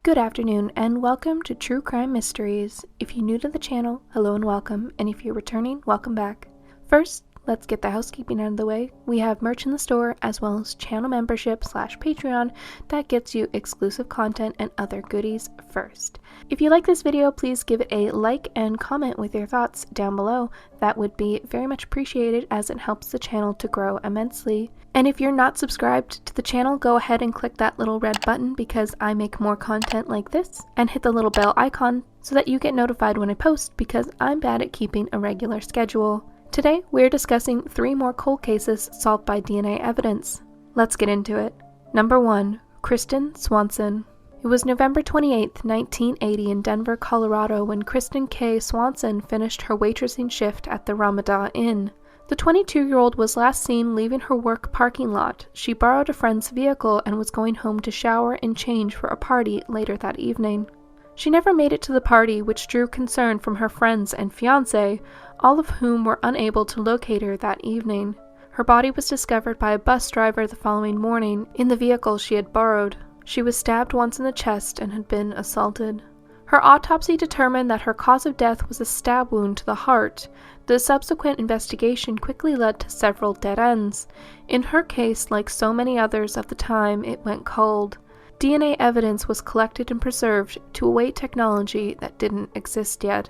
Good afternoon and welcome to True Crime Mysteries. If you're new to the channel, hello and welcome, and if you're returning, welcome back. First, let's get the housekeeping out of the way. We have merch in the store as well as channel membership / Patreon that gets you exclusive content and other goodies first. If you like this video, please give it a like and comment with your thoughts down below. That would be very much appreciated as it helps the channel to grow immensely. And if you're not subscribed to the channel, go ahead and click that little red button because I make more content like this, and hit the little bell icon so that you get notified when I post because I'm bad at keeping a regular schedule. Today, we're discussing 3 more cold cases solved by DNA evidence. Let's get into it. Number 1. Kristen Swanson. It was November 28, 1980 in Denver, Colorado when Kristen K. Swanson finished her waitressing shift at the Ramada Inn. The 22-year-old was last seen leaving her work parking lot. She borrowed a friend's vehicle and was going home to shower and change for a party later that evening. She never made it to the party, which drew concern from her friends and fiancé, all of whom were unable to locate her that evening. Her body was discovered by a bus driver the following morning in the vehicle she had borrowed. She was stabbed once in the chest and had been assaulted. Her autopsy determined that her cause of death was a stab wound to the heart. The subsequent investigation quickly led to several dead ends. In her case, like so many others of the time, it went cold. DNA evidence was collected and preserved to await technology that didn't exist yet.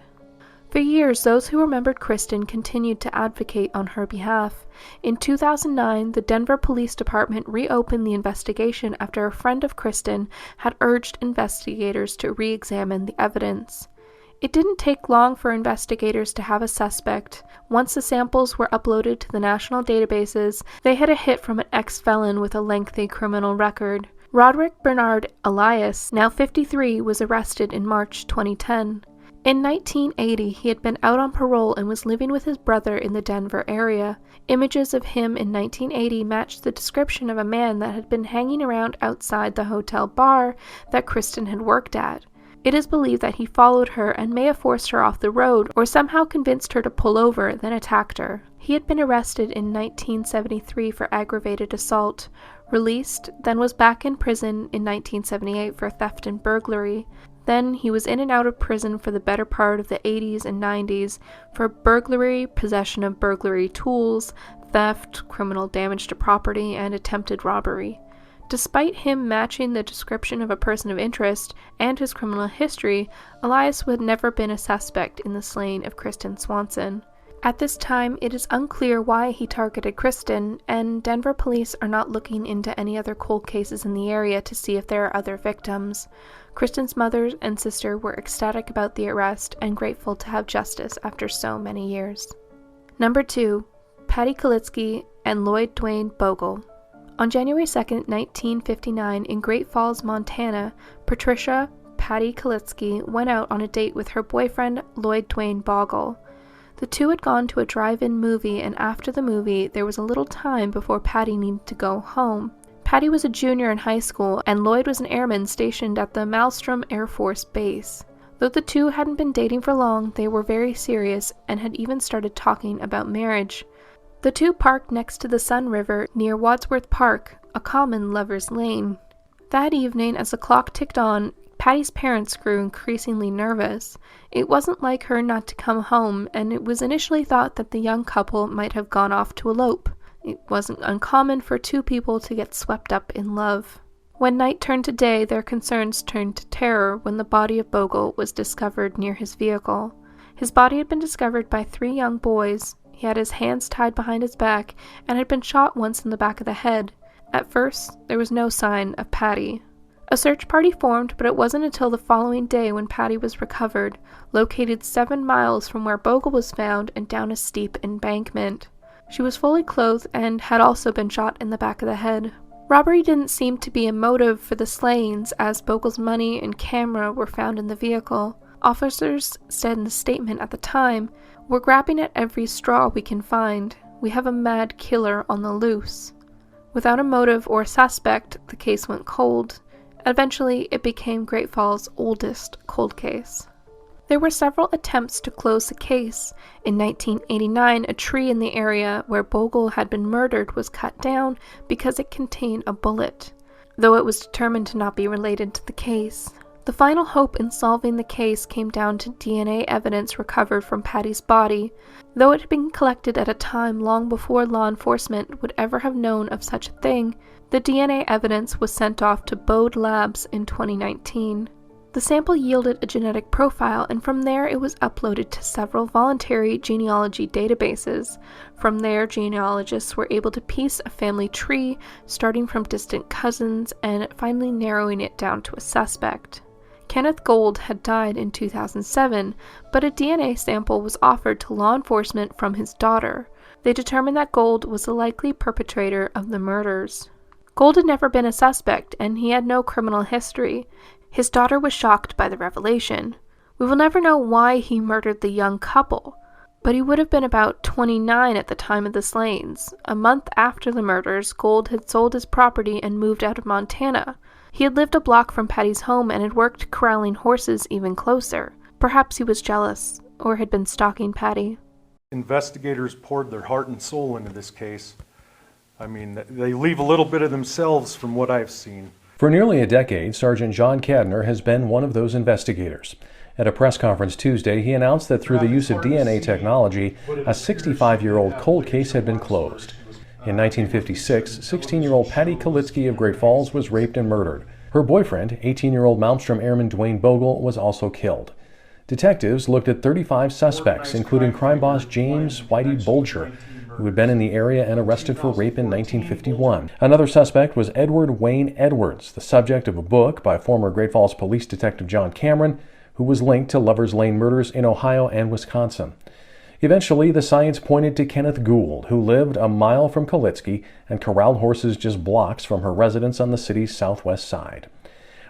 For years, those who remembered Kristen continued to advocate on her behalf. In 2009, the Denver Police Department reopened the investigation after a friend of Kristen had urged investigators to re-examine the evidence. It didn't take long for investigators to have a suspect. Once the samples were uploaded to the national databases, they had a hit from an ex-felon with a lengthy criminal record. Roderick Bernard Elias, now 53, was arrested in March 2010. In 1980, he had been out on parole and was living with his brother in the Denver area. Images of him in 1980 matched the description of a man that had been hanging around outside the hotel bar that Kristen had worked at. It is believed that he followed her and may have forced her off the road or somehow convinced her to pull over, then attacked her. He had been arrested in 1973 for aggravated assault, released, then was back in prison in 1978 for theft and burglary. Then he was in and out of prison for the better part of the 80s and 90s for burglary, possession of burglary tools, theft, criminal damage to property, and attempted robbery. Despite him matching the description of a person of interest and his criminal history, Elias had never been a suspect in the slaying of Kristen Swanson. At this time, it is unclear why he targeted Kristen, and Denver police are not looking into any other cold cases in the area to see if there are other victims. Kristen's mother and sister were ecstatic about the arrest and grateful to have justice after so many years. Number 2. Patty Kalitsky and Lloyd Dwayne Bogle. On January 2, 1959, in Great Falls, Montana, Patricia Patty Kalitsky went out on a date with her boyfriend Lloyd Dwayne Bogle. The two had gone to a drive-in movie, and after the movie, there was a little time before Patty needed to go home. Patty was a junior in high school, and Lloyd was an airman stationed at the Malmstrom Air Force Base. Though the two hadn't been dating for long, they were very serious and had even started talking about marriage. The two parked next to the Sun River near Wadsworth Park, a common lover's lane. That evening, as the clock ticked on, Patty's parents grew increasingly nervous. It wasn't like her not to come home, and it was initially thought that the young couple might have gone off to elope. It wasn't uncommon for two people to get swept up in love. When night turned to day, their concerns turned to terror when the body of Bogle was discovered near his vehicle. His body had been discovered by 3 young boys. He had his hands tied behind his back and had been shot once in the back of the head. At first, there was no sign of Patty. A search party formed, but it wasn't until the following day when Patty was recovered, located 7 miles from where Bogle was found and down a steep embankment. She was fully clothed and had also been shot in the back of the head. Robbery didn't seem to be a motive for the slayings, as Bogle's money and camera were found in the vehicle. Officers said in a statement at the time, "We're grabbing at every straw we can find. We have a mad killer on the loose." Without a motive or suspect, the case went cold. Eventually, it became Great Falls' oldest cold case. There were several attempts to close the case. In 1989, a tree in the area where Bogle had been murdered was cut down because it contained a bullet, though it was determined to not be related to the case. The final hope in solving the case came down to DNA evidence recovered from Patty's body. Though it had been collected at a time long before law enforcement would ever have known of such a thing, the DNA evidence was sent off to Bode Labs in 2019. The sample yielded a genetic profile, and from there it was uploaded to several voluntary genealogy databases. From there, genealogists were able to piece a family tree, starting from distant cousins and finally narrowing it down to a suspect. Kenneth Gould had died in 2007, but a DNA sample was offered to law enforcement from his daughter. They determined that Gould was the likely perpetrator of the murders. Gould had never been a suspect, and he had no criminal history. His daughter was shocked by the revelation. We will never know why he murdered the young couple, but he would have been about 29 at the time of the slayings. A month after the murders, Gould had sold his property and moved out of Montana. He had lived a block from Patty's home and had worked corralling horses even closer. Perhaps he was jealous, or had been stalking Patty. Investigators poured their heart and soul into this case. I mean, they leave a little bit of themselves from what I've seen. For nearly a decade, Sergeant John Cadner has been one of those investigators. At a press conference Tuesday, he announced that through the use of DNA technology, a 65-year-old cold case had been closed. In 1956, 16-year-old Patty Kalitsky of Great Falls was raped and murdered. Her boyfriend, 18-year-old Malmstrom Airman Dwayne Bogle, was also killed. Detectives looked at 35 suspects, including crime boss James Whitey Bulger, who had been in the area and arrested for rape in 1951. Another suspect was Edward Wayne Edwards, the subject of a book by former Great Falls Police Detective John Cameron, who was linked to Lover's Lane murders in Ohio and Wisconsin. Eventually, the science pointed to Kenneth Gould, who lived a mile from Kalitsky and corralled horses just blocks from her residence on the city's southwest side.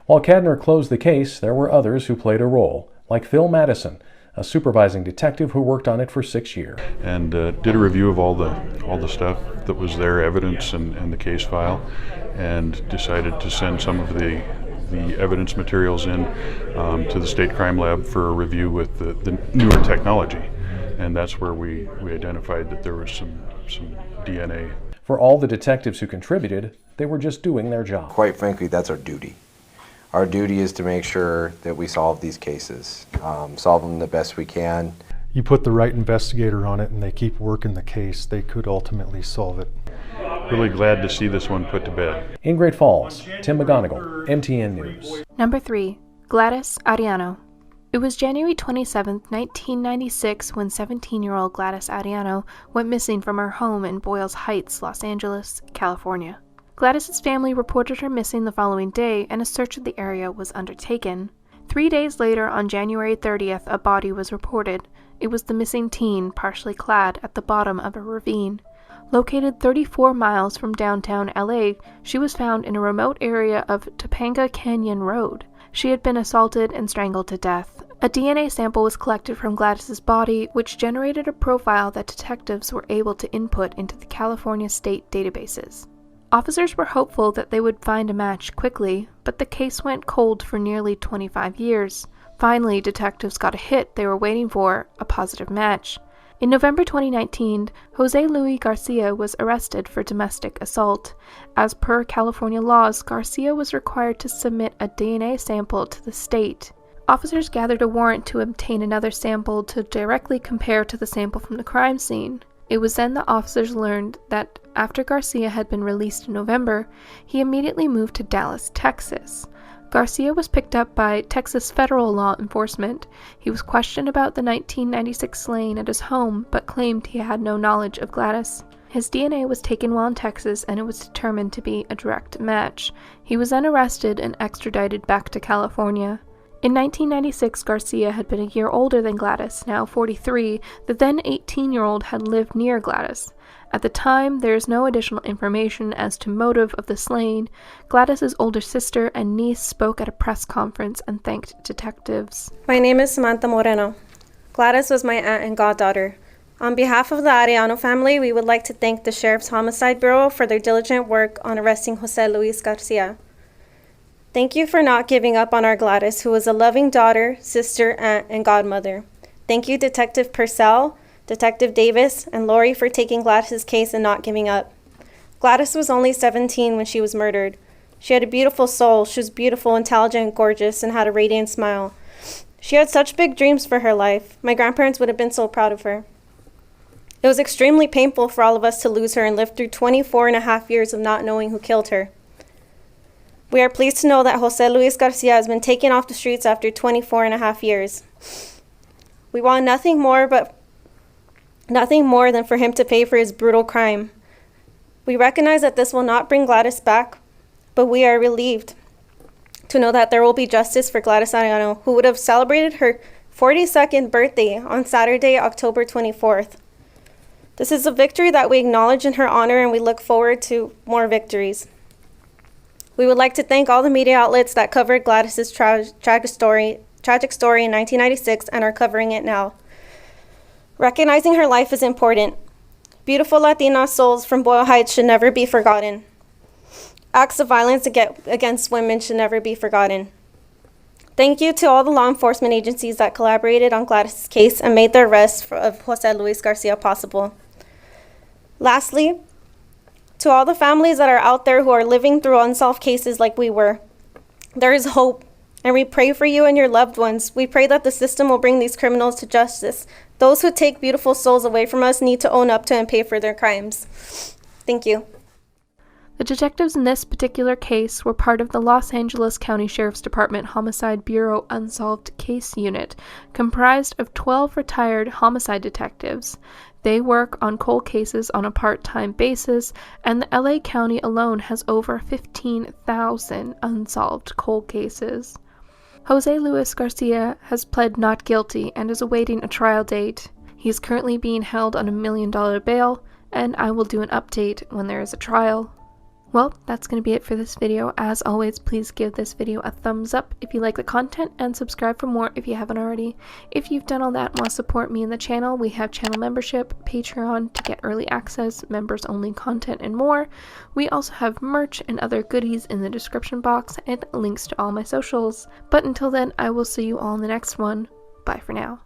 While Cadner closed the case, there were others who played a role, like Phil Madison, a supervising detective who worked on it for 6 years. And did a review of all the stuff that was there, evidence and the case file, and decided to send some of the evidence materials in to the State Crime Lab for a review with the newer technology. And that's where we identified that there was some DNA. For all the detectives who contributed, they were just doing their job. Quite frankly, that's our duty. Our duty is to make sure that we solve these cases, solve them the best we can. You put the right investigator on it and they keep working the case, they could ultimately solve it. Really glad to see this one put to bed. In Great Falls, Tim McGonigal, MTN News. Number 3. Gladys Ariano. It was January 27, 1996, when 17-year-old Gladys Ariano went missing from her home in Boyles Heights, Los Angeles, California. Gladys's family reported her missing the following day, and a search of the area was undertaken. 3 days later, on January 30th, a body was reported. It was the missing teen, partially clad, at the bottom of a ravine. Located 34 miles from downtown LA, she was found in a remote area of Topanga Canyon Road. She had been assaulted and strangled to death. A DNA sample was collected from Gladys's body, which generated a profile that detectives were able to input into the California state databases. Officers were hopeful that they would find a match quickly, but the case went cold for nearly 25 years. Finally, detectives got a hit they were waiting for, a positive match. In November 2019, Jose Luis Garcia was arrested for domestic assault. As per California laws, Garcia was required to submit a DNA sample to the state. Officers gathered a warrant to obtain another sample to directly compare to the sample from the crime scene. It was then the officers learned that after Garcia had been released in November, he immediately moved to Dallas, Texas. Garcia was picked up by Texas federal law enforcement. He was questioned about the 1996 slaying at his home, but claimed he had no knowledge of Gladys. His DNA was taken while in Texas, and it was determined to be a direct match. He was then arrested and extradited back to California. In 1996, Garcia had been a year older than Gladys, now 43. The then 18-year-old had lived near Gladys. At the time, there is no additional information as to motive of the slaying. Gladys's older sister and niece spoke at a press conference and thanked detectives. My name is Samantha Moreno. Gladys was my aunt and goddaughter. On behalf of the Ariano family, we would like to thank the Sheriff's Homicide Bureau for their diligent work on arresting Jose Luis Garcia. Thank you for not giving up on our Gladys, who was a loving daughter, sister, aunt, and godmother. Thank you, Detective Purcell, Detective Davis, and Lori for taking Gladys's case and not giving up. Gladys was only 17 when she was murdered. She had a beautiful soul. She was beautiful, intelligent, gorgeous, and had a radiant smile. She had such big dreams for her life. My grandparents would have been so proud of her. It was extremely painful for all of us to lose her and live through 24 and a half years of not knowing who killed her. We are pleased to know that Jose Luis Garcia has been taken off the streets after 24 and a half years. We want nothing more than for him to pay for his brutal crime. We recognize that this will not bring Gladys back, but we are relieved to know that there will be justice for Gladys Arellano, who would have celebrated her 42nd birthday on Saturday, October 24th. This is a victory that we acknowledge in her honor, and we look forward to more victories. We would like to thank all the media outlets that covered Gladys's tragic story in 1996 and are covering it now. Recognizing her life is important. Beautiful Latina souls from Boyle Heights should never be forgotten. Acts of violence against women should never be forgotten. Thank you to all the law enforcement agencies that collaborated on Gladys's case and made the arrest of Jose Luis Garcia possible. Lastly, to all the families that are out there who are living through unsolved cases like we were, there is hope, and we pray for you and your loved ones. We pray that the system will bring these criminals to justice. Those who take beautiful souls away from us need to own up to and pay for their crimes. Thank you. The detectives in this particular case were part of the Los Angeles County Sheriff's Department Homicide Bureau Unsolved Case Unit, comprised of 12 retired homicide detectives. They work on cold cases on a part-time basis, and the LA County alone has over 15,000 unsolved cold cases. Jose Luis Garcia has pled not guilty and is awaiting a trial date. He is currently being held on $1 million bail, and I will do an update when there is a trial. Well, that's going to be it for this video. As always, please give this video a thumbs up if you like the content and subscribe for more if you haven't already. If you've done all that and want to support me in the channel, we have channel membership, Patreon to get early access, members only content, and more. We also have merch and other goodies in the description box and links to all my socials. But until then, I will see you all in the next one. Bye for now.